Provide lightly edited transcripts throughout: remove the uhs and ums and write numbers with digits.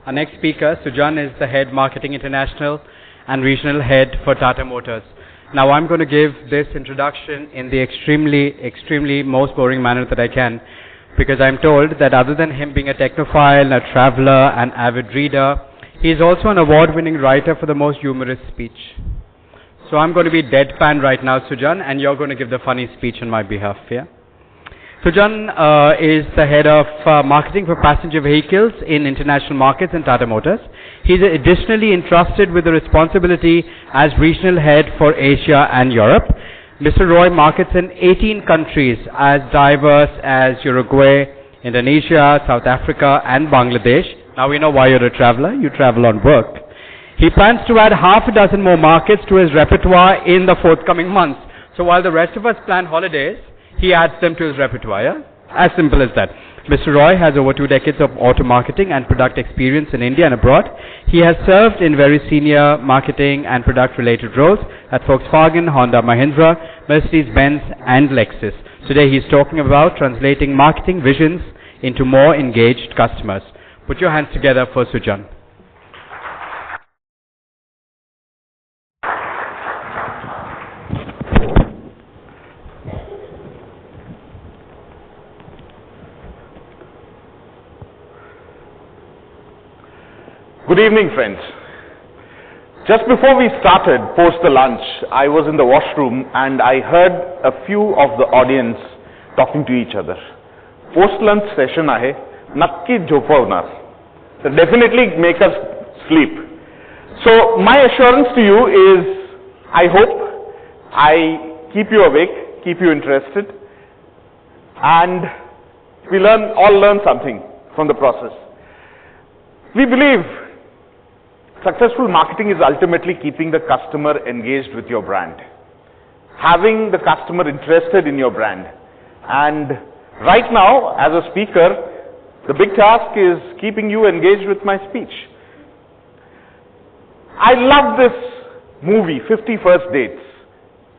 Our next speaker, Sujan, is the head marketing international and regional head for Tata Motors. Now I'm going to give this introduction in the extremely most boring manner that I can, because I'm told that other than him being a technophile, a traveler, an avid reader, he is also an award-winning writer for the most humorous speech. So I'm going to be deadpan right now, Sujan, and you're going to give the funny speech on my behalf, yeah? Sujan is the head of marketing for passenger vehicles in international markets in Tata Motors. He's additionally entrusted with the responsibility as regional head for Asia and Europe. Mr. Roy markets in 18 countries as diverse as Uruguay, Indonesia, South Africa and Bangladesh. Now we know why you're a traveler. You travel on work. He plans to add half a dozen more markets to his repertoire in the forthcoming months. So while the rest of us plan holidays, he adds them to his repertoire. Yeah? As simple as that. Mr. Roy has over 2 decades of auto marketing and product experience in India and abroad. He has served in very senior marketing and product related roles at Volkswagen, Honda, Mahindra, Mercedes-Benz and Lexus. Today he is talking about translating marketing visions into more engaged customers. Put your hands together for Sujan. Good evening, friends. Just before we started, post the lunch, I was in the washroom and I heard a few of the audience talking to each other. Post-lunch session ahe, nakki jhopavnar. So definitely make us sleep. So my assurance to you is, I hope I keep you awake, keep you interested, and we all learn something from the process. We believe successful marketing is ultimately keeping the customer engaged with your brand, having the customer interested in your brand. And right now, as a speaker, the big task is keeping you engaged with my speech. I love this movie, 50 First Dates.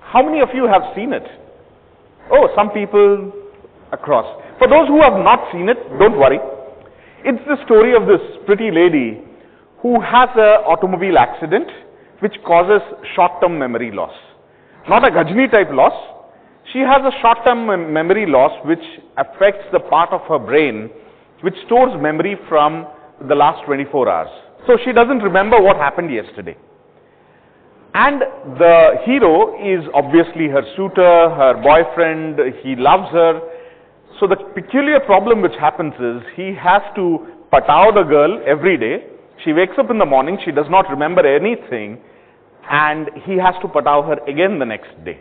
How many of you have seen it? Oh, some people across. For those who have not seen it, don't worry. It's the story of this pretty lady who has an automobile accident which causes short-term memory loss. Not a Gajini type loss. She has a short-term memory loss which affects the part of her brain which stores memory from the last 24 hours. So she doesn't remember what happened yesterday. And the hero is obviously her suitor, her boyfriend, he loves her. So the peculiar problem which happens is he has to patao the girl every day. She wakes up in the morning, she does not remember anything, and he has to patao her again the next day.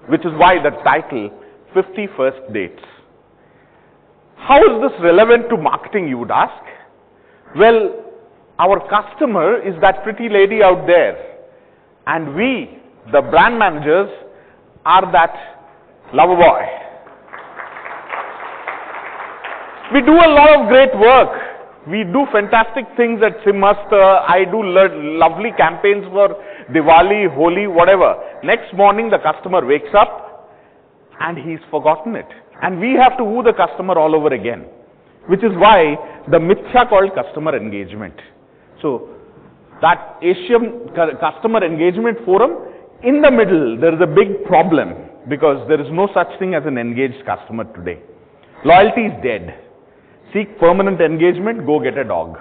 Which is why the title, 50 First Dates. How is this relevant to marketing, you would ask? Well, our customer is that pretty lady out there, and we, the brand managers, are that lover boy. We do a lot of great work. We do fantastic things at Simhasta. I do lovely campaigns for Diwali, Holi, whatever. Next morning, the customer wakes up and he's forgotten it. And we have to woo the customer all over again. Which is why the mithya called customer engagement. So, that Asian Customer Engagement Forum, in the middle, there is a big problem because there is no such thing as an engaged customer today. Loyalty is dead. Seek permanent engagement, go get a dog.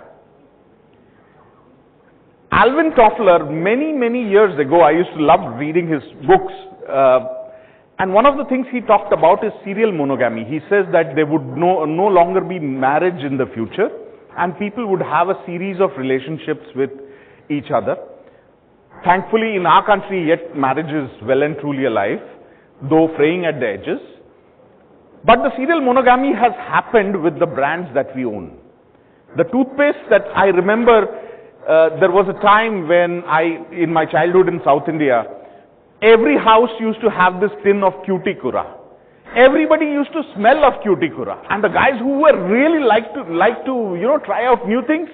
Alvin Toffler, many years ago, I used to love reading his books. And one of the things he talked about is serial monogamy. He says that there would no longer be marriage in the future and people would have a series of relationships with each other. Thankfully, in our country, yet marriage is well and truly alive, though fraying at the edges. But the serial monogamy has happened with the brands that we own. The toothpaste that I remember, there was a time when in my childhood in South India, every house used to have this tin of Cuticura. Everybody used to smell of Cuticura. And the guys who were really like to try out new things,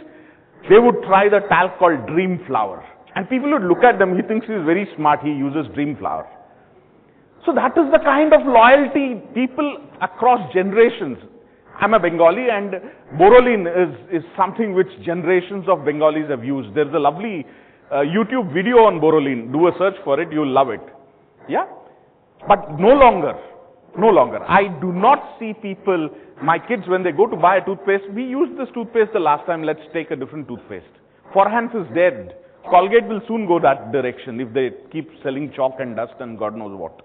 they would try the talc called Dream Flower. And people would look at them, he thinks he's very smart, he uses Dream Flower. So that is the kind of loyalty people across generations. I'm a Bengali, and Borolin is something which generations of Bengalis have used. There's a lovely YouTube video on Borolin. Do a search for it, you'll love it. Yeah? But no longer. I do not see people, my kids, when they go to buy a toothpaste, we used this toothpaste the last time, let's take a different toothpaste. Forhands is dead. Colgate will soon go that direction if they keep selling chalk and dust and God knows what.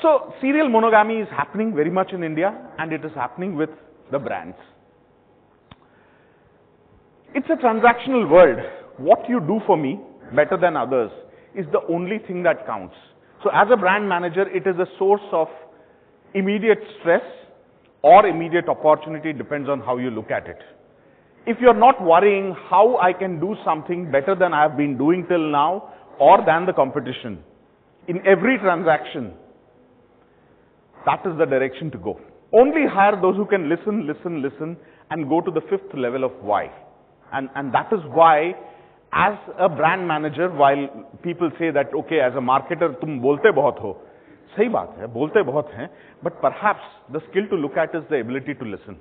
So, serial monogamy is happening very much in India, and it is happening with the brands. It's a transactional world. What you do for me better than others is the only thing that counts. So, as a brand manager, it is a source of immediate stress or immediate opportunity, depends on how you look at it. If you're not worrying how I can do something better than I have been doing till now or than the competition, in every transaction, that is the direction to go. Only hire those who can listen, and go to the fifth level of why. And that is why, as a brand manager, while people say that, okay, as a marketer, tum bolte bahut ho. Sahi baat hai, bolte bahut hain, but perhaps the skill to look at is the ability to listen.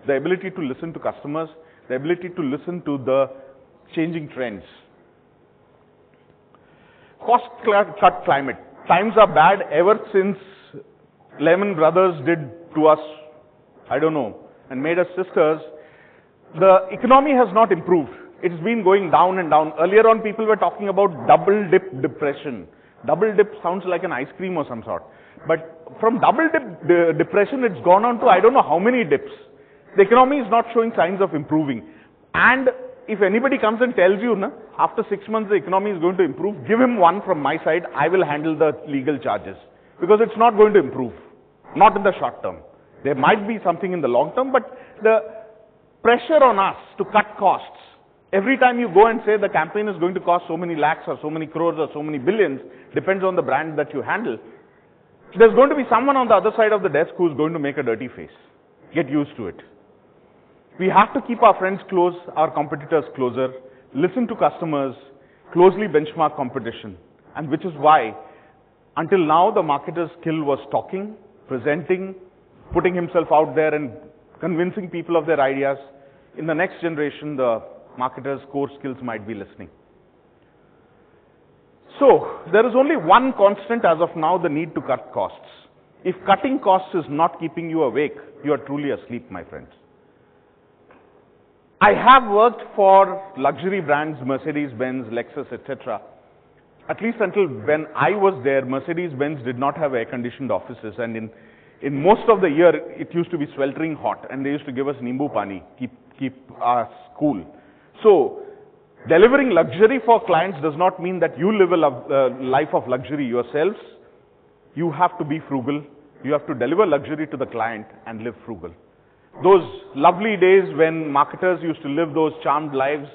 The ability to listen to customers, the ability to listen to the changing trends. Cost cut climate. Times are bad ever since Lehman Brothers did to us, I don't know, and made us sisters. The economy has not improved. It's been going down and down. Earlier on, people were talking about double dip depression. Double dip sounds like an ice cream or some sort. But from double dip depression, it's gone on to I don't know how many dips. The economy is not showing signs of improving. And if anybody comes and tells you, after 6 months the economy is going to improve, give him one from my side. I will handle the legal charges. Because it's not going to improve. Not in the short term. There might be something in the long term, but the pressure on us to cut costs, every time you go and say the campaign is going to cost so many lakhs or so many crores or so many billions, depends on the brand that you handle, there's going to be someone on the other side of the desk who's going to make a dirty face. Get used to it. We have to keep our friends close, our competitors closer, listen to customers, closely benchmark competition, and which is why until now the marketer's skill was talking, presenting, putting himself out there and convincing people of their ideas. In the next generation, the marketer's core skills might be listening. So, there is only one constant as of now, the need to cut costs. If cutting costs is not keeping you awake, you are truly asleep, my friends. I have worked for luxury brands, Mercedes-Benz, Lexus, etc. At least until when I was there, Mercedes-Benz did not have air-conditioned offices, and in most of the year, it used to be sweltering hot, and they used to give us Nimbu Pani, keep us cool. So, delivering luxury for clients does not mean that you live a life of luxury yourselves. You have to be frugal. You have to deliver luxury to the client and live frugal. Those lovely days when marketers used to live those charmed lives,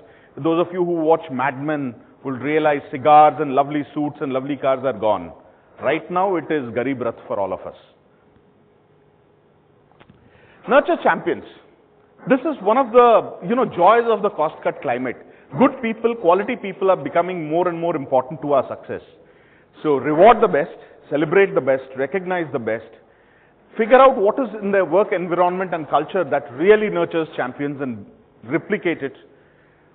those of you who watch Mad Men will realize cigars and lovely suits and lovely cars are gone. Right now, it is Garib Rath for all of us. Nurture champions. This is one of the joys of the cost cut climate. Good people, quality people are becoming more and more important to our success. So reward the best, celebrate the best, recognize the best, figure out what is in their work environment and culture that really nurtures champions and replicate it.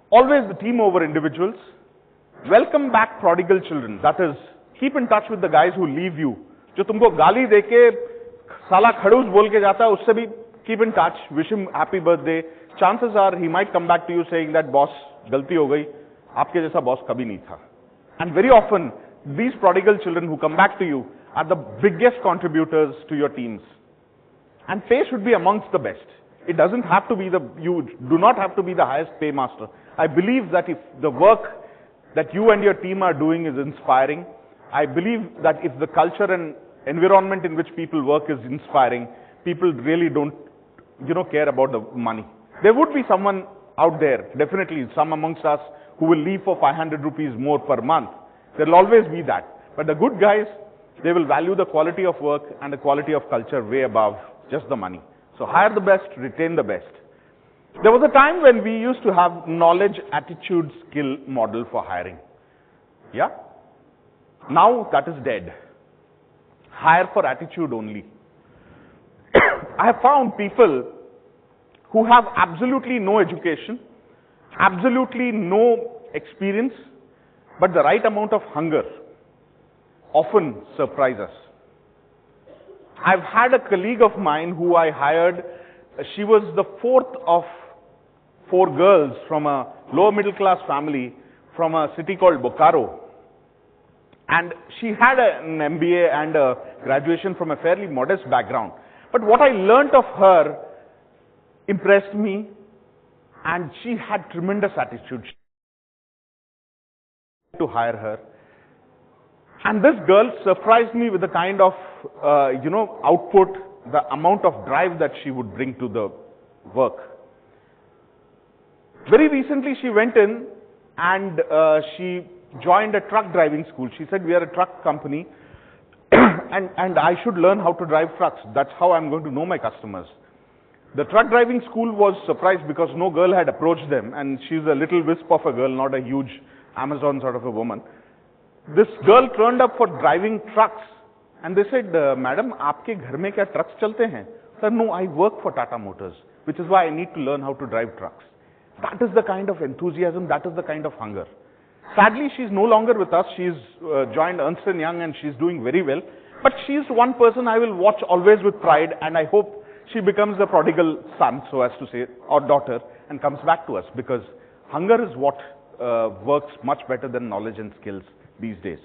Always the team over individuals. Welcome back prodigal children. That is, keep in touch with the guys who leave you. जो तुमको गाली देके साला खड़ूस बोल के जाता है, उससे भी keep in touch, wish him happy birthday. Chances are he might come back to you saying that boss, गलती हो गई, आपके जैसा boss कभी नहीं था. And very often, these prodigal children who come back to you are the biggest contributors to your teams. And pay should be amongst the best. It doesn't have to be you do not have to be the highest pay master. I believe that if the work that you and your team are doing is inspiring, I believe that if the culture and environment in which people work is inspiring, people really don't, care about the money. There would be someone out there, definitely some amongst us, who will leave for 500 rupees more per month. There will always be that. But the good guys, they will value the quality of work and the quality of culture way above just the money. So hire the best, retain the best. There was a time when we used to have knowledge, attitude, skill model for hiring. Yeah? Now that is dead. Hire for attitude only. I have found people who have absolutely no education, absolutely no experience, but the right amount of hunger often surprise us. I've had a colleague of mine who I hired. She was the fourth of 4 girls from a lower middle class family from a city called Bokaro. And she had an MBA and a graduation from a fairly modest background. But what I learnt of her impressed me, and she had tremendous attitude to hire her. And this girl surprised me with the kind of, output, the amount of drive that she would bring to the work. Very recently she went in and she joined a truck driving school. She said, we are a truck company and I should learn how to drive trucks. That's how I'm going to know my customers. The truck driving school was surprised because no girl had approached them, and she's a little wisp of a girl, not a huge Amazon sort of a woman. This girl turned up for driving trucks, and they said, Madam, aapke ghar mein kya trucks chalte hain? Sir, no, I work for Tata Motors, which is why I need to learn how to drive trucks. That is the kind of enthusiasm, that is the kind of hunger. Sadly, she's no longer with us. She's joined Ernst & Young and she's doing very well. But she's one person I will watch always with pride, and I hope she becomes the prodigal son, so as to say, or daughter, and comes back to us, because hunger is what works much better than knowledge and skills these days.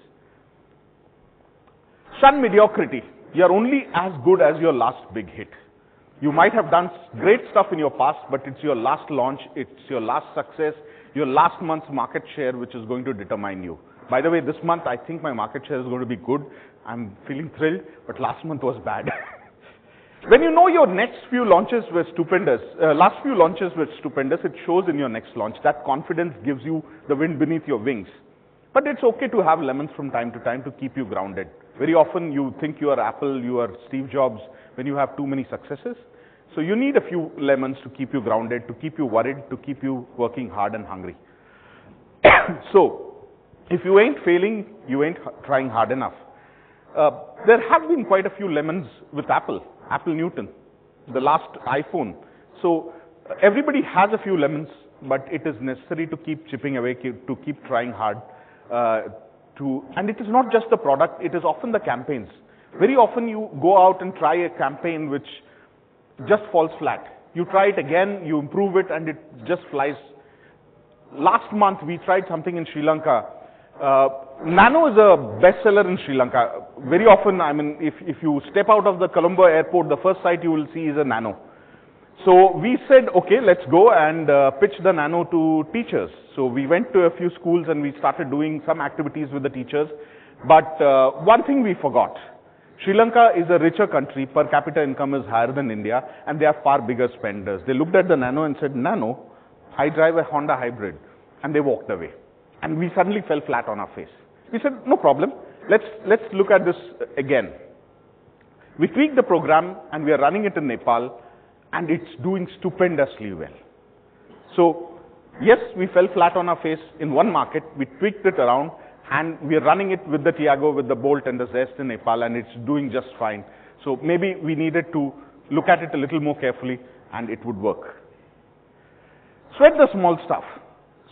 Shun mediocrity. You're only as good as your last big hit. You might have done great stuff in your past, but it's your last launch, it's your last success, your last month's market share which is going to determine you. By the way, this month I think my market share is going to be good. I'm feeling thrilled, but last month was bad. When you know your next few launches were stupendous, last few launches were stupendous, it shows in your next launch. That confidence gives you the wind beneath your wings. But it's okay to have lemons from time to time to keep you grounded. Very often you think you are Apple, you are Steve Jobs when you have too many successes. So you need a few lemons to keep you grounded, to keep you worried, to keep you working hard and hungry. So, if you ain't failing, you ain't trying hard enough. There have been quite a few lemons with Apple Newton, the last iPhone. So everybody has a few lemons, but it is necessary to keep chipping away, to keep trying hard. And it is not just the product, it is often the campaigns. Very often you go out and try a campaign which just falls flat. You try it again, you improve it, and it just flies. Last month we tried something in Sri Lanka. Nano is a bestseller in Sri Lanka. Very often, I mean, if you step out of the Colombo airport, the first sight you will see is a Nano. So we said, okay, let's go and pitch the Nano to teachers. So we went to a few schools and we started doing some activities with the teachers. But one thing we forgot. Sri Lanka is a richer country, per capita income is higher than India, and they are far bigger spenders. They looked at the Nano and said, Nano, I drive a Honda hybrid, and they walked away. And we suddenly fell flat on our face. We said, no problem, let's look at this again. We tweaked the program and we are running it in Nepal, and it's doing stupendously well. So, yes, we fell flat on our face in one market, we tweaked it around, and we are running it with the Tiago, with the Bolt and the Zest in Nepal, and it's doing just fine. So maybe we needed to look at it a little more carefully, and it would work. Sweat the small stuff.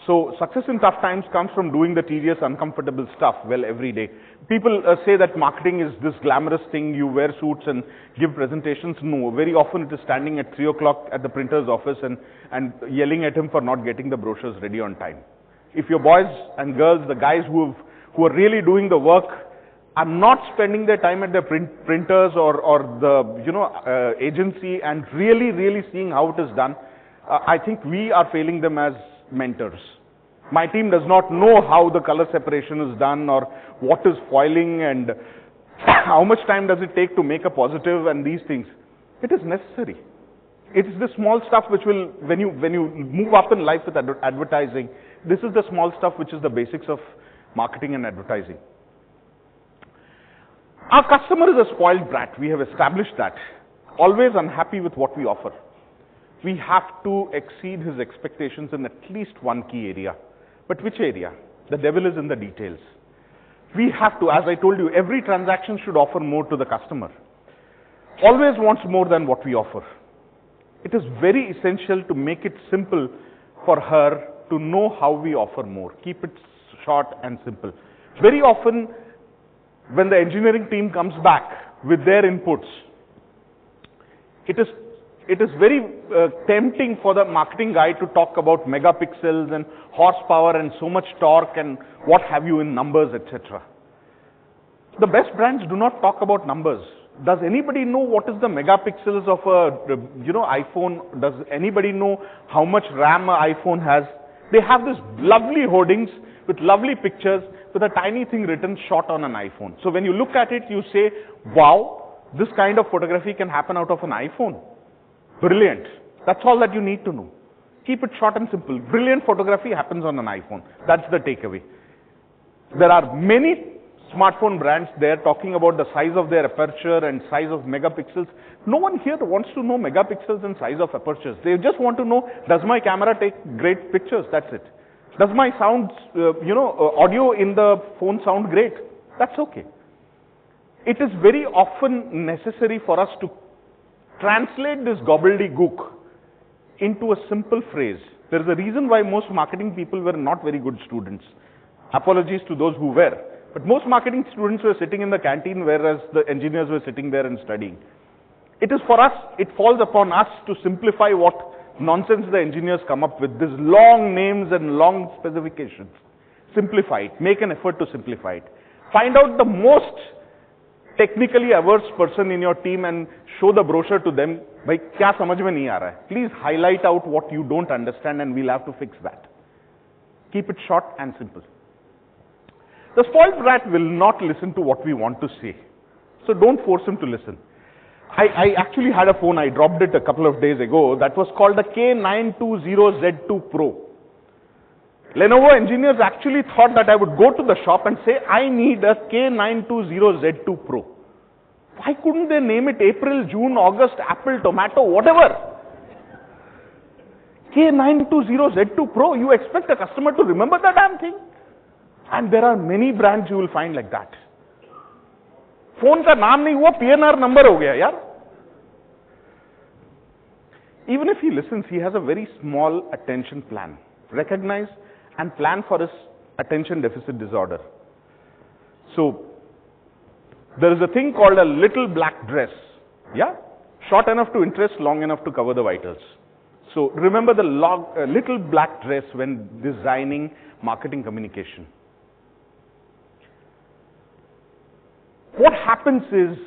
So success in tough times comes from doing the tedious, uncomfortable stuff well every day. People say that marketing is this glamorous thing, you wear suits and give presentations. No, very often it is standing at 3 o'clock at the printer's office and yelling at him for not getting the brochures ready on time. If your boys and girls, the guys who are really doing the work, are not spending their time at their printers or the agency and really seeing how it is done, I think we are failing them as mentors. My team does not know how the color separation is done or what is foiling and how much time does it take to make a positive and these things. It is necessary. It is the small stuff which will, when you move up in life with advertising, this is the small stuff which is the basics of marketing and advertising. Our customer is a spoiled brat. We have established that. Always unhappy with what we offer. We have to exceed his expectations in at least one key area. But which area? The devil is in the details. We have to, as I told you, every transaction should offer more to the customer. Always wants more than what we offer. It is very essential to make it simple for her to know how we offer more. Keep it short and simple. Very often, when the engineering team comes back with their inputs, it is very tempting for the marketing guy to talk about megapixels and horsepower and so much torque and what have you in numbers, etc. The best brands do not talk about numbers. Does anybody know what is the megapixels of a iPhone? Does anybody know how much RAM an iPhone has? They have this lovely hoardings with lovely pictures with a tiny thing written shot on an iPhone. So when you look at it, you say, wow, this kind of photography can happen out of an iPhone. Brilliant. That's all that you need to know. Keep it short and simple. Brilliant photography happens on an iPhone. That's the takeaway. There are many smartphone brands there talking about the size of their aperture and size of megapixels. No one here wants to know megapixels and size of apertures. They just want to know, does my camera take great pictures? That's it. Does my sound, audio in the phone sound great? That's okay. It is very often necessary for us to translate this gobbledygook into a simple phrase. There is a reason why most marketing people were not very good students. Apologies to those who were. But most marketing students were sitting in the canteen, whereas the engineers were sitting there and studying. It is for us, it falls upon us to simplify what nonsense the engineers come up with, these long names and long specifications. Simplify it. Make an effort to simplify it. Find out the most technically averse person in your team and show the brochure to them. Bhai, kya samajh mein nahi aa raha hai? Please highlight out what you don't understand and we'll have to fix that. Keep it short and simple. The spoiled brat will not listen to what we want to say. So don't force him to listen. I actually had a phone, I dropped it a couple of days ago, that was called the K920Z2 Pro. Lenovo engineers actually thought that I would go to the shop and say, I need a K920Z2 Pro. Why couldn't they name it April, June, August, Apple, Tomato, whatever? K920Z2 Pro, you expect a customer to remember that damn thing? And there are many brands you will find like that. Phone का नाम नहीं हुआ, PNR number हो गया यार. Even if he listens, he has a very small attention plan. Recognize and plan for his attention deficit disorder. So, there is a thing called a little black dress. Yeah? Short enough to interest, long enough to cover the vitals. So, remember the little black dress when designing marketing communication. What happens is,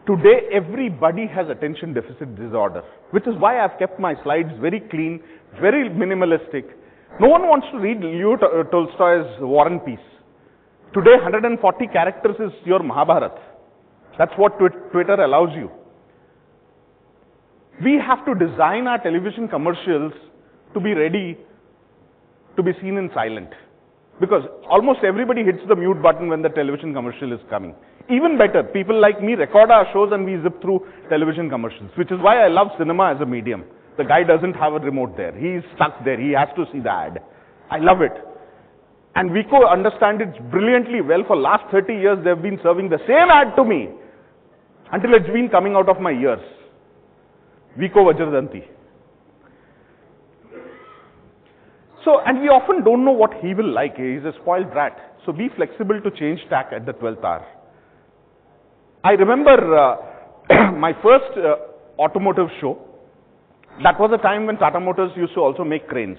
today everybody has attention deficit disorder, which is why I've kept my slides very clean, very minimalistic. No one wants to read Leo Tolstoy's War and Peace. Today 140 characters is your Mahabharata. That's what Twitter allows you. We have to design our television commercials to be ready to be seen in silent. Because almost everybody hits the mute button when the television commercial is coming. Even better, people like me record our shows and we zip through television commercials, which is why I love cinema as a medium. The guy doesn't have a remote there. He's stuck there. He has to see the ad. I love it. And Vico understands it brilliantly well. For last 30 years, they've been serving the same ad to me until it's been coming out of my ears. Vico Vajradanti. So, and we often don't know what he will like. He's a spoiled brat. So be flexible to change tack at the 12th hour. I remember my first automotive show. That was a time when Tata Motors used to also make cranes.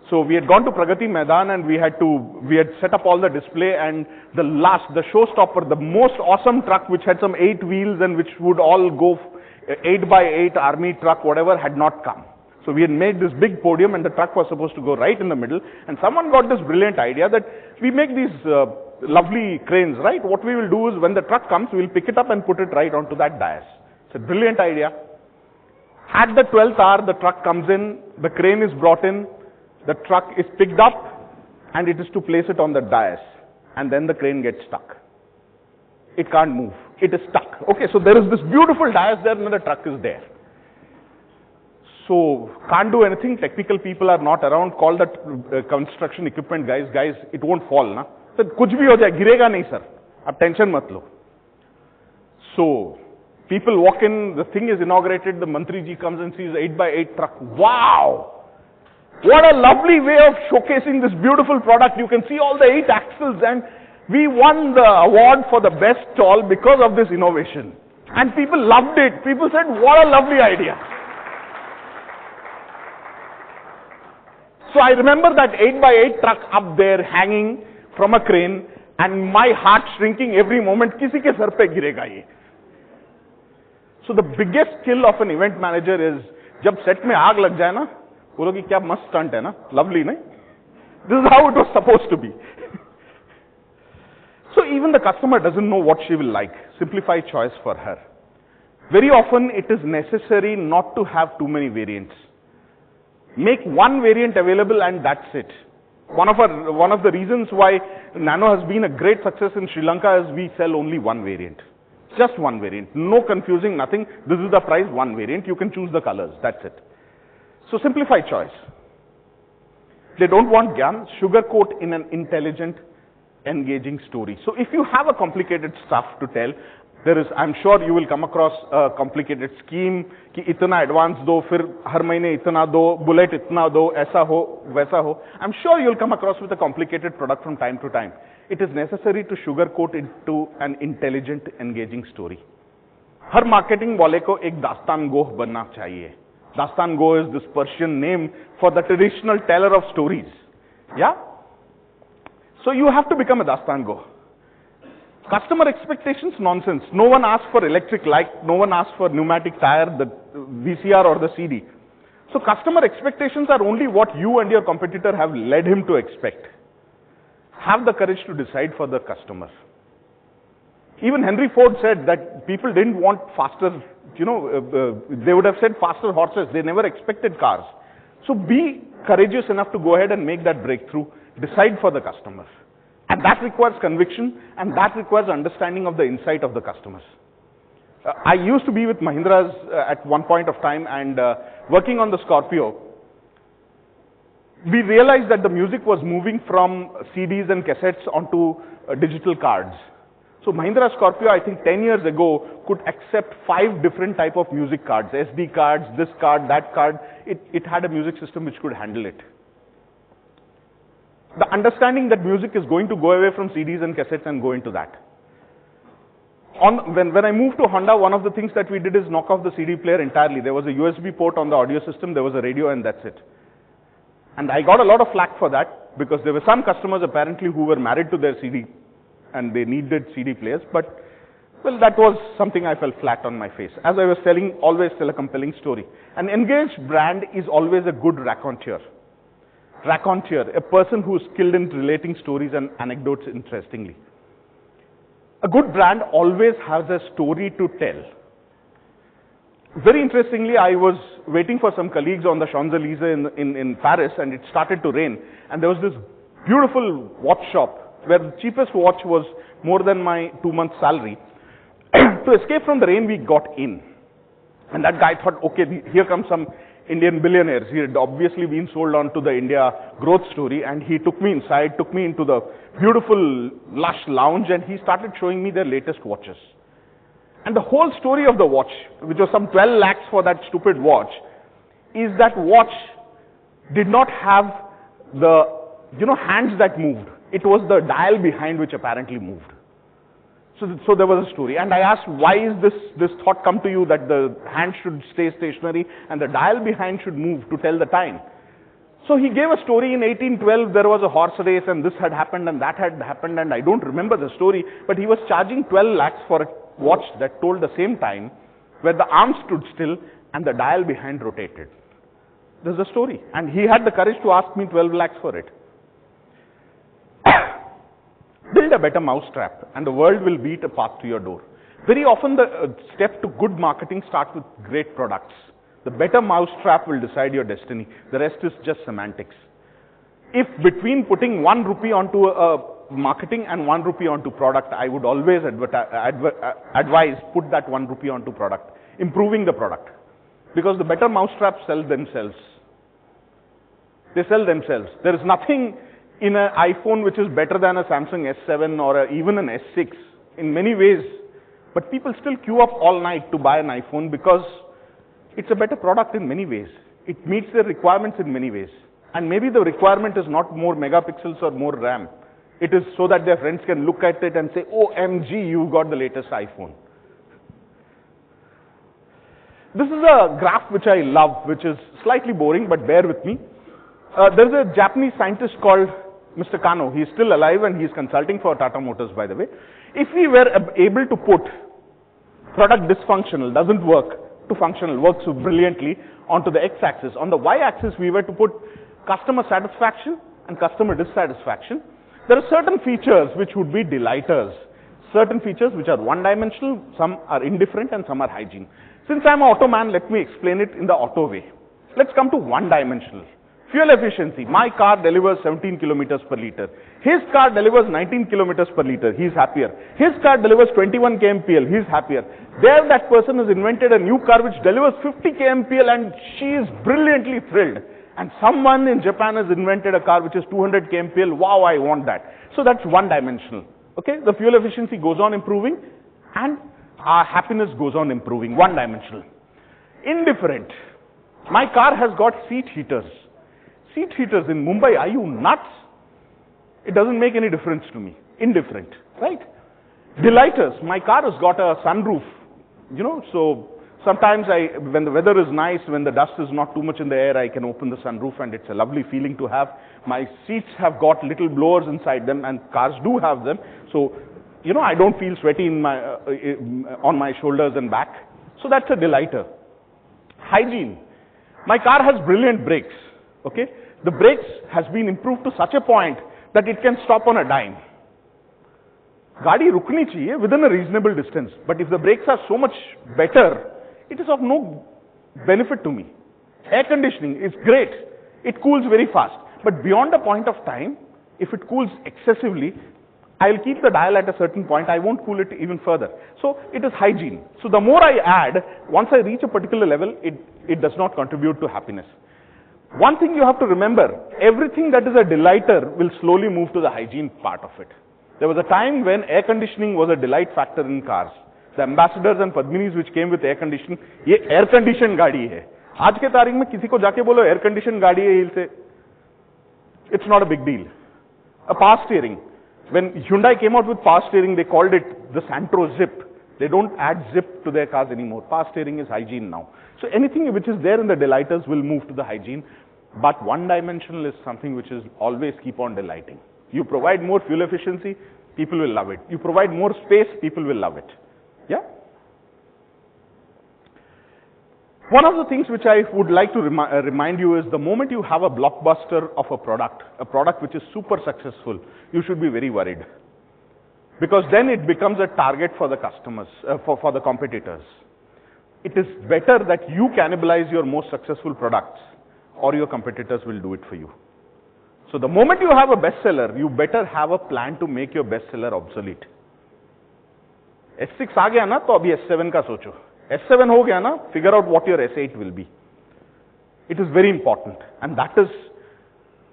So we had gone to Pragati Maidan and we had set up all the display, and the showstopper, the most awesome truck which had some 8 wheels and which would all go 8x8 army truck, whatever, had not come. So we had made this big podium and the truck was supposed to go right in the middle, and someone got this brilliant idea that we make these lovely cranes, right? What we will do is when the truck comes, we will pick it up and put it right onto that dais. It's a brilliant idea. At the 12th hour, the truck comes in, the crane is brought in, the truck is picked up, and it is to place it on the dais. And then the crane gets stuck. It can't move. It is stuck. Okay, so there is this beautiful dais there and the truck is there. So, can't do anything. Technical people are not around. Call the construction equipment guys. Guys, it won't fall, na? So, kuch bhi ho jaye, girega nahi sir. Ab tension mat lo. So, People walk in, the thing is inaugurated, the Mantri ji comes and sees 8x8 truck. Wow! What a lovely way of showcasing this beautiful product. You can see all the 8 axles, and we won the award for the best stall because of this innovation. And people loved it. People said, what a lovely idea. So I remember that 8x8 truck up there hanging from a crane, and my heart shrinking every moment. Kisi ke sar pe girega ye. So the biggest skill of an event manager is, jab set mein aag lag jaye na, बोलोगी क्या मस्त stunt है ना, lovely नहीं? This is how it was supposed to be. So even the customer doesn't know what she will like. Simplify choice for her. Very often it is necessary not to have too many variants. Make one variant available and that's it. One of the reasons why Nano has been a great success in Sri Lanka is we sell only one variant. Just one variant. No confusing, nothing. This is the price, one variant. You can choose the colors. That's it. So simplify choice. They don't want gyan, sugarcoat in an intelligent, engaging story. So if you have a complicated stuff to tell, I'm sure you will come across a complicated scheme, कि इतना advance दो, फिर हर महीने इतना दो, bullet इतना दो, ऐसा हो, वैसा हो. I'm sure you'll come across with a complicated product from time to time. It is necessary to sugarcoat into an intelligent, engaging story. Her marketing वाले को एक दास्तान गोह बनना चाहिए. Dastan Go is this Persian name for the traditional teller of stories. Yeah? So you have to become a Dastan Go. Customer expectations, nonsense. No one asks for electric light, no one asks for pneumatic tire, the VCR or the CD. So customer expectations are only what you and your competitor have led him to expect. Have the courage to decide for the customer. Even Henry Ford said that people didn't want faster, they would have said faster horses. They never expected cars. So be courageous enough to go ahead and make that breakthrough. Decide for the customer. And that requires conviction, and that requires understanding of the insight of the customers. I used to be with Mahindras at one point of time, and working on the Scorpio, we realized that the music was moving from CDs and cassettes onto digital cards. So Mahindra Scorpio, I think 10 years ago, could accept 5 different type of music cards, SD cards, this card, that card. It had a music system which could handle it. The understanding that music is going to go away from CDs and cassettes and go into that. When I moved to Honda, one of the things that we did is knock off the CD player entirely. There was a USB port on the audio system, there was a radio, and that's it. And I got a lot of flack for that, because there were some customers apparently who were married to their CD and they needed CD players, but well, that was something I fell flat on my face. As I was telling, always tell a compelling story. An engaged brand is always a good raconteur. Raconteur, a person who is skilled in relating stories and anecdotes interestingly. A good brand always has a story to tell. Very interestingly, I was waiting for some colleagues on the Champs-Élysées in Paris, and it started to rain, and there was this beautiful watch shop where the cheapest watch was more than my 2 months salary. To escape from the rain, we got in. And that guy thought, okay, here comes some Indian billionaires. He had obviously been sold on to the India growth story, and he took me inside, took me into the beautiful, lush lounge, and he started showing me their latest watches. And the whole story of the watch, which was some 12 lakhs for that stupid watch, is that watch did not have the, hands that moved. It was the dial behind which apparently moved. So there was a story. And I asked, why is this thought come to you that the hand should stay stationary and the dial behind should move to tell the time? So he gave a story. In 1812, there was a horse race, and this had happened and that had happened, and I don't remember the story, but he was charging 12 lakhs for a watch that told the same time, where the arm stood still and the dial behind rotated. There's a story. And he had the courage to ask me 12 lakhs for it. Build a better mousetrap, and the world will beat a path to your door. Very often the step to good marketing starts with great products. The better mousetrap will decide your destiny. The rest is just semantics. If between putting 1 rupee onto a marketing and 1 rupee onto product, I would always advise put that 1 rupee onto product, improving the product. Because the better mousetraps sell themselves. They sell themselves. There is nothing in an iPhone which is better than a Samsung S7 or even an S6. In many ways, But people still queue up all night to buy an iPhone because it's a better product in many ways. It meets their requirements in many ways. And maybe the requirement is not more megapixels or more RAM. It is so that their friends can look at it and say, OMG, you got the latest iPhone. This is a graph which I love, which is slightly boring, but bear with me. There's a Japanese scientist called Mr. Kano. He's still alive and he's consulting for Tata Motors, by the way. If we were able to put product dysfunctional, doesn't work, to functional, works brilliantly, onto the x-axis. On the y-axis, we were to put customer satisfaction and customer dissatisfaction. There are certain features which would be delighters. Certain features which are one-dimensional, some are indifferent, and some are hygiene. Since I'm an auto man, let me explain it in the auto way. Let's come to one-dimensional. Fuel efficiency. My car delivers 17 kilometers per liter. His car delivers 19 kilometers per liter. He's happier. His car delivers 21 kmpl. He's happier. There, that person has invented a new car which delivers 50 kmpl and she is brilliantly thrilled. And someone in Japan has invented a car which is 200 kmpl. Wow, I want that. So that's one-dimensional. Okay? The fuel efficiency goes on improving and our happiness goes on improving. One-dimensional. Indifferent. My car has got seat heaters. Seat heaters in Mumbai, are you nuts? It doesn't make any difference to me. Indifferent, right? Delighters. My car has got a sunroof, so sometimes when the weather is nice, when the dust is not too much in the air, I can open the sunroof and it's a lovely feeling to have. My seats have got little blowers inside them and cars do have them. So, I don't feel sweaty on my shoulders and back. So that's a delighter. Hygiene. My car has brilliant brakes. Okay? The brakes has been improved to such a point that it can stop on a dime. Gaadi rukni chahiye within a reasonable distance. But if the brakes are so much better, it is of no benefit to me. Air conditioning is great. It cools very fast. But beyond a point of time, if it cools excessively, I'll keep the dial at a certain point. I won't cool it even further. So it is hygiene. So the more I add, once I reach a particular level, it does not contribute to happiness. One thing you have to remember, everything that is a delighter will slowly move to the hygiene part of it. There was a time when air conditioning was a delight factor in cars. The ambassadors and Padminis which came with air conditioning, ये air conditioned गाड़ी है. आज के तारीख में किसी को जाके बोलो air conditioned गाड़ी है, he'll say, it's not a big deal. A power steering. When Hyundai came out with power steering, they called it the Santro Zip. They don't add zip to their cars anymore. Power steering is hygiene now. So anything which is there in the delighters will move to the hygiene. But one-dimensional is something which is always keep on delighting. You provide more fuel efficiency, people will love it. You provide more space, people will love it. Yeah? One of the things which I would like to remind you is the moment you have a blockbuster of a product which is super successful, you should be very worried. Because then it becomes a target for the customers, for the competitors. It is better that you cannibalize your most successful products or your competitors will do it for you. So the moment you have a bestseller, you better have a plan to make your bestseller obsolete. S6 आ गया ना तो अभी S7 का सोचो. S7 हो गया ना, figure out what your S8 will be. It is very important and that is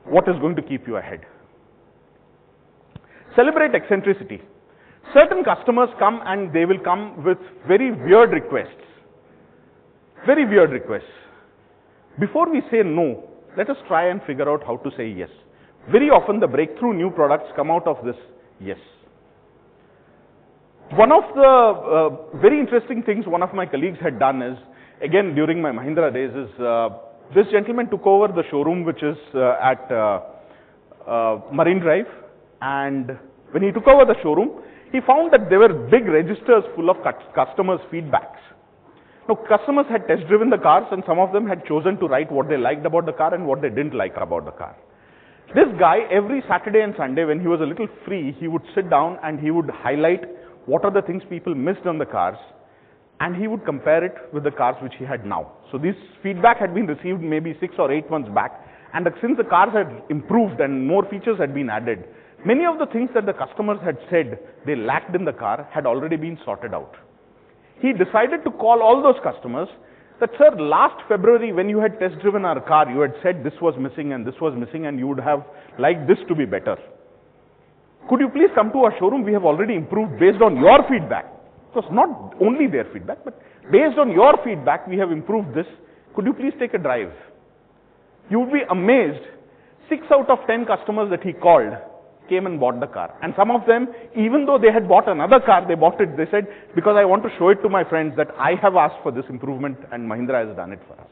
what is going to keep you ahead. Celebrate eccentricity. Certain customers come and they will come with very weird requests. Very weird requests. Before we say no, let us try and figure out how to say yes. Very often the breakthrough new products come out of this yes. One of the very interesting things one of my colleagues had done is, again during my Mahindra days, is this gentleman took over the showroom which is at Marine Drive, and when he took over the showroom, he found that there were big registers full of customers' feedbacks. Now, customers had test driven the cars and some of them had chosen to write what they liked about the car and what they didn't like about the car. This guy, every Saturday and Sunday when he was a little free, he would sit down and he would highlight what are the things people missed on the cars and he would compare it with the cars which he had now. So this feedback had been received maybe 6 or 8 months back, and since the cars had improved and more features had been added, many of the things that the customers had said they lacked in the car had already been sorted out. He decided to call all those customers that, sir, last February when you had test driven our car, you had said this was missing and this was missing and you would have liked this to be better. Could you please come to our showroom? We have already improved based on your feedback. It was not only their feedback, but based on your feedback, we have improved this. Could you please take a drive? You would be amazed. 6 out of 10 customers that he called came and bought the car. And some of them, even though they had bought another car, they bought it, they said, because I want to show it to my friends that I have asked for this improvement and Mahindra has done it for us.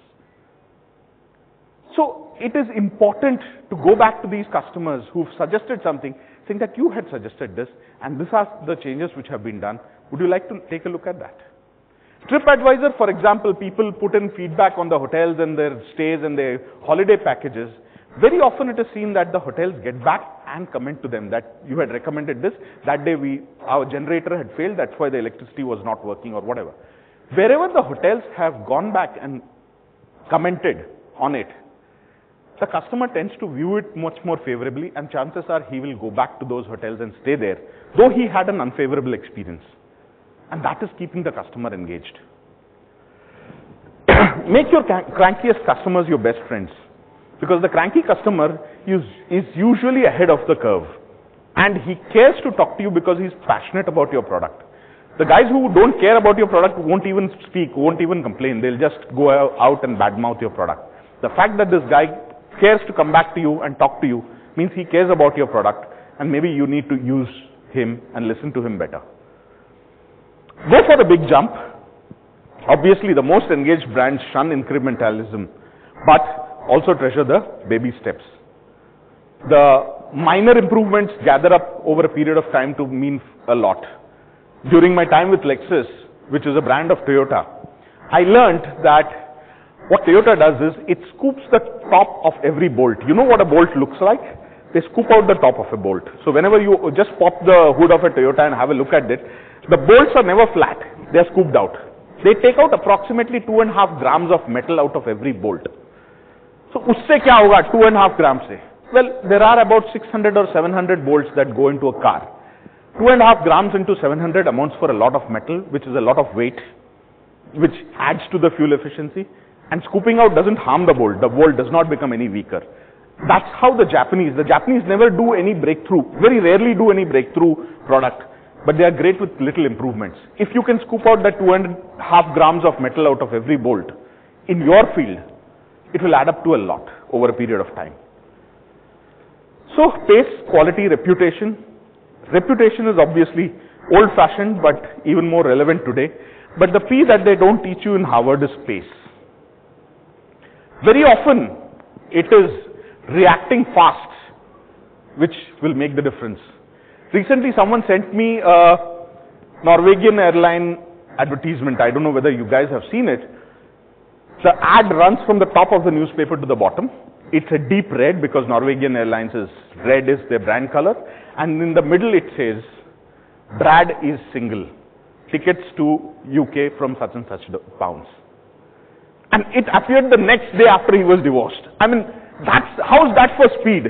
So it is important to go back to these customers who've suggested something, saying that you had suggested this, and these are the changes which have been done. Would you like to take a look at that? TripAdvisor, for example, people put in feedback on the hotels and their stays and their holiday packages. Very often it is seen that the hotels get back and comment to them that you had recommended this, that day our generator had failed, that's why the electricity was not working or whatever. Wherever the hotels have gone back and commented on it, the customer tends to view it much more favorably, and chances are he will go back to those hotels and stay there, though he had an unfavorable experience. And that is keeping the customer engaged. Make your crankiest customers your best friends, because the cranky customer is usually ahead of the curve, and he cares to talk to you because he's passionate about your product. The guys who don't care about your product won't even speak, won't even complain. They'll just go out and badmouth your product. The fact that this guy cares to come back to you and talk to you means he cares about your product, and maybe you need to use him and listen to him better. Go for the big jump. Obviously, the most engaged brands shun incrementalism, but also treasure the baby steps. The minor improvements gather up over a period of time to mean a lot. During my time with Lexus, which is a brand of Toyota, I learned that what Toyota does is it scoops the top of every bolt. You know what a bolt looks like? They scoop out the top of a bolt. So whenever you just pop the hood of a Toyota and have a look at it, the bolts are never flat. They are scooped out. They take out approximately 2.5 grams of metal out of every bolt. So usse kya hoga 2.5 grams se? Well, there are about 600 or 700 bolts that go into a car. 2.5 grams into 700 amounts for a lot of metal, which is a lot of weight, which adds to the fuel efficiency. And scooping out doesn't harm the bolt. The bolt does not become any weaker. That's how the Japanese never do any breakthrough, very rarely do any breakthrough product, but they are great with little improvements. If you can scoop out that 2.5 grams of metal out of every bolt in your field, it will add up to a lot over a period of time. So pace, quality, reputation. Reputation is obviously old-fashioned, but even more relevant today. But the P that they don't teach you in Harvard is pace. Very often, it is reacting fast which will make the difference. Recently, someone sent me a Norwegian airline advertisement. I don't know whether you guys have seen it. The ad runs from the top of the newspaper to the bottom. It's a deep red because Norwegian Airlines is red is their brand color. And in the middle it says, Brad is single. Tickets to UK from such and such pounds. And it appeared the next day after he was divorced. I mean, how's that for speed?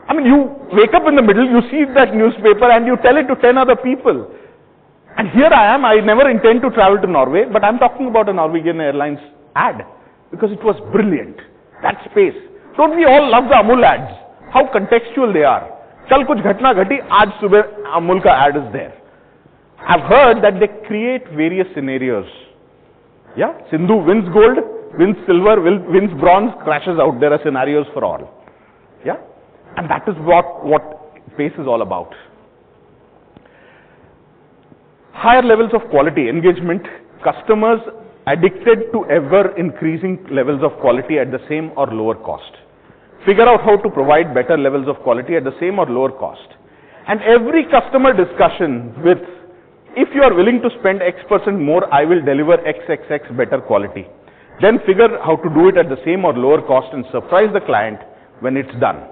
I mean, you wake up in the middle, you see that newspaper and you tell it to 10 other people. And here I am, I never intend to travel to Norway, but I'm talking about a Norwegian Airlines ad because it was brilliant. That space. Don't we all love the Amul ads? How contextual they are. Kal kuch ghatna ghati, aaj subah Amul ka ad is there. I've heard that they create various scenarios. Yeah, Sindhu wins gold, wins silver, wins bronze, crashes out. There are scenarios for all. Yeah, and that is what pace is all about. Higher levels of quality, engagement, customers addicted to ever increasing levels of quality at the same or lower cost. Figure out how to provide better levels of quality at the same or lower cost. And every customer discussion with, if you are willing to spend X% more, I will deliver XXX better quality. Then figure how to do it at the same or lower cost and surprise the client when it's done.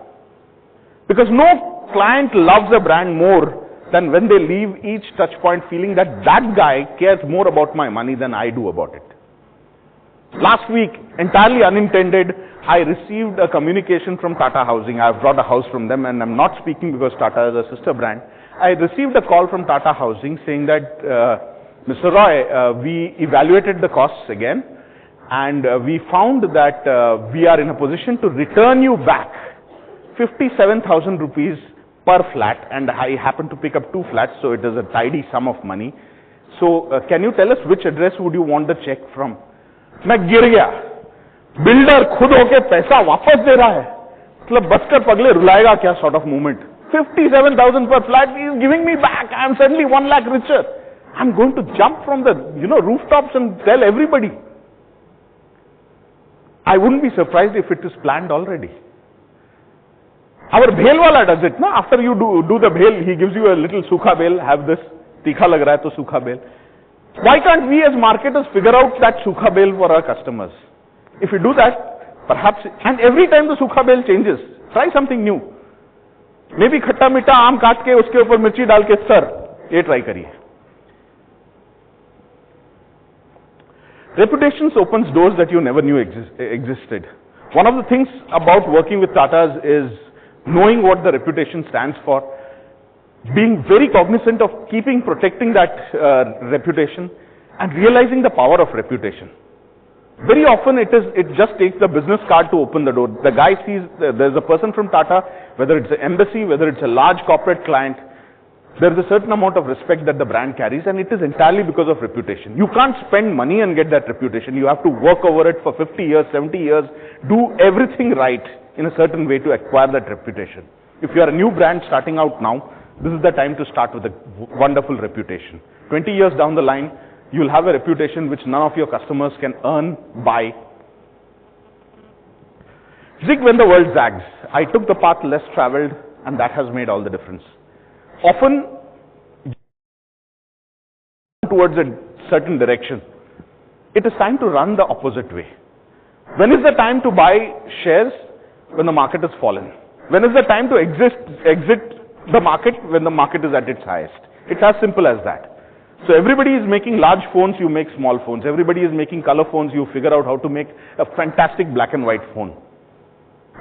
Because no client loves a brand more than when they leave each touch point feeling that that guy cares more about my money than I do about it. Last week, entirely unintended, I received a communication from Tata Housing. I've brought a house from them and I'm not speaking because Tata is a sister brand. I received a call from Tata Housing saying that, Mr. Roy, we evaluated the costs again and we found that we are in a position to return you back 57,000 rupees per flat, and I happen to pick up 2 flats, so it is a tidy sum of money. So can you tell us which address would you want the check from? मैं गिर गया, builder खुद होके पैसा वापस दे रहा है, मतलब बचकर पगले रुलाएगा क्या sort of movement? 57,000 per flat, he is giving me back. I am suddenly 1 lakh richer. I am going to jump from the rooftops and tell everybody. I wouldn't be surprised if it is planned already. Our bhel wala does it, no? After you do the bhel, he gives you a little sukha bhel, have this, tikha lag raha hai to sukha bhel. Why can't we as marketers figure out that sukha bhel for our customers? If we do that, perhaps, and every time the sukha bhel changes, try something new. Maybe khatta mita aam kaat ke uske upar mirchi dal ke sir, ye try kariye. Reputations opens doors that you never knew existed. One of the things about working with Tatas is knowing what the reputation stands for, being very cognizant of protecting that reputation, and realizing the power of reputation. Very often it just takes the business card to open the door. The guy sees there's a person from Tata, whether it's an embassy, whether it's a large corporate client, there is a certain amount of respect that the brand carries, and it is entirely because of reputation. You can't spend money and get that reputation. You have to work over it for 50 years, 70 years, do everything right in a certain way to acquire that reputation. If you are a new brand starting out now, this is the time to start with a wonderful reputation. 20 years down the line, you'll have a reputation which none of your customers can earn by. Zig when the world zags. I took the path less traveled, and that has made all the difference. Often, towards a certain direction, it is time to run the opposite way. When is the time to buy shares? When the market has fallen. When is the time to exit the market? When the market is at its highest. It's as simple as that. So everybody is making large phones, you make small phones. Everybody is making color phones, you figure out how to make a fantastic black and white phone.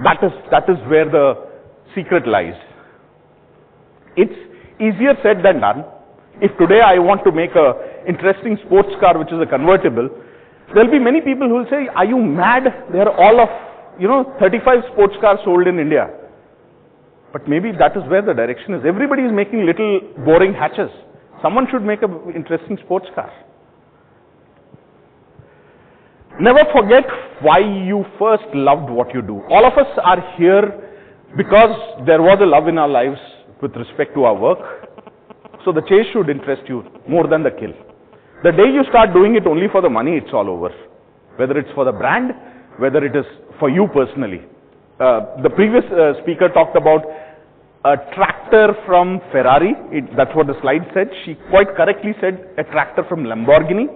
That is where the secret lies. It's easier said than done. If today I want to make a interesting sports car which is a convertible, there'll be many people who will say, are you mad? They are all of 35 sports cars sold in India. But maybe that is where the direction is. Everybody is making little boring hatches. Someone should make an interesting sports car. Never forget why you first loved what you do. All of us are here because there was a love in our lives with respect to our work. So the chase should interest you more than the kill. The day you start doing it only for the money, it's all over. Whether it's for the brand, whether it is for you personally. The previous speaker talked about a tractor from Ferrari. That's what the slide said. She quite correctly said a tractor from Lamborghini.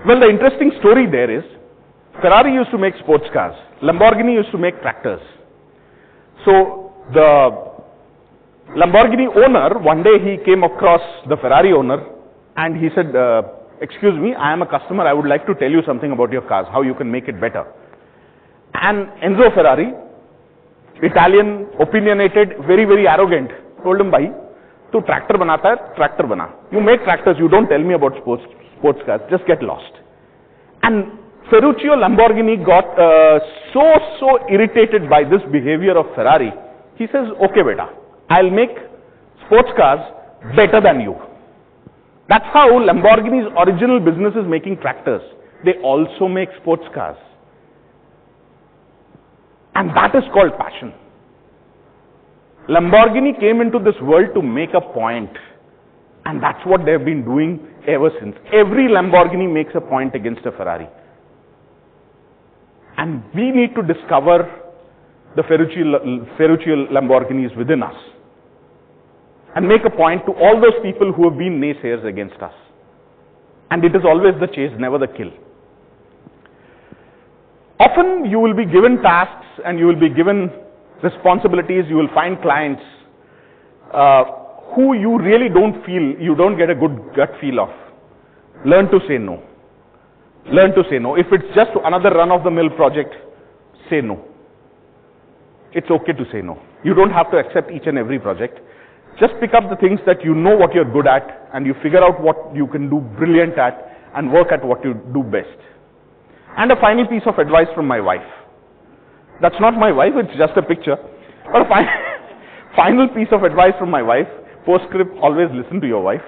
Well, the interesting story there is, Ferrari used to make sports cars. Lamborghini used to make tractors. So the Lamborghini owner, one day he came across the Ferrari owner and he said, excuse me, I am a customer, I would like to tell you something about your cars, how you can make it better. And Enzo Ferrari, Italian, opinionated, very, very arrogant, told him, bhai, tu tractor banata hai, tractor bana. You make tractors, you don't tell me about sports cars, just get lost. And Ferruccio Lamborghini got so irritated by this behavior of Ferrari. He says, okay beta, I'll make sports cars better than you. That's how Lamborghini's original business is making tractors. They also make sports cars. And that is called passion. Lamborghini came into this world to make a point. And that's what they've been doing ever since. Every Lamborghini makes a point against a Ferrari. And we need to discover the Ferruccio Lamborghinis within us. And make a point to all those people who have been naysayers against us. And it is always the chase, never the kill. Often you will be given tasks and you will be given responsibilities, you will find clients who you really you don't get a good gut feel of. Learn to say no. Learn to say no. If it's just another run-of-the-mill project, say no. It's okay to say no. You don't have to accept each and every project. Just pick up the things that you know what you're good at and you figure out what you can do brilliant at and work at what you do best. And a final piece of advice from my wife. That's not my wife, it's just a picture. But a final piece of advice from my wife. Postscript, always listen to your wife.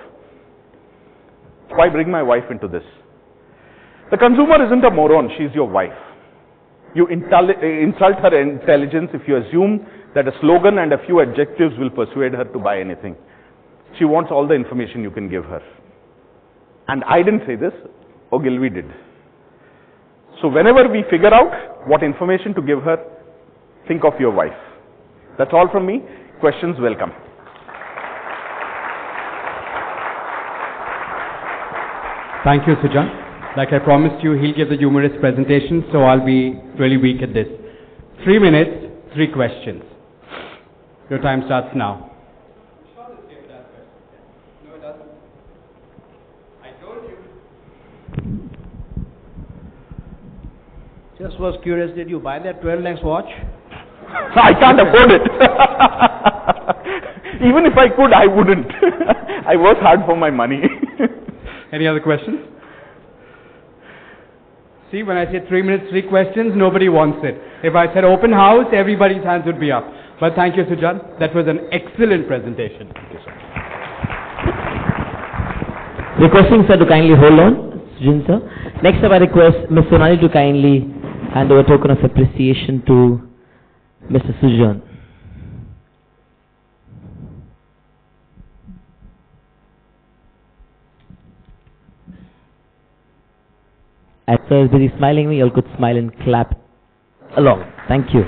Why bring my wife into this? The consumer isn't a moron, she's your wife. You insult her intelligence if you assume that a slogan and a few adjectives will persuade her to buy anything. She wants all the information you can give her. And I didn't say this, Ogilvy did. So whenever we figure out what information to give her, think of your wife. That's all from me. Questions, welcome. Thank you, Sujan. Like I promised you, he'll give the humorous presentation, so I'll be really weak at this. 3 minutes, 3 questions. Your time starts now. No, it doesn't. I told you. Just was curious, did you buy that 12 lakhs watch? I can't afford it. Even if I could, I wouldn't. I work hard for my money. Any other questions? See, when I say 3 minutes, 3 questions, nobody wants it. If I said open house, everybody's hands would be up. But thank you, Sujan. That was an excellent presentation. Thank you, sir. Requesting sir to kindly hold on, Sujan sir. Next up I request Ms. Sonali to kindly hand over token of appreciation to Mr. Sujan. As sir is busy smiling, you all could smile and clap along. Thank you.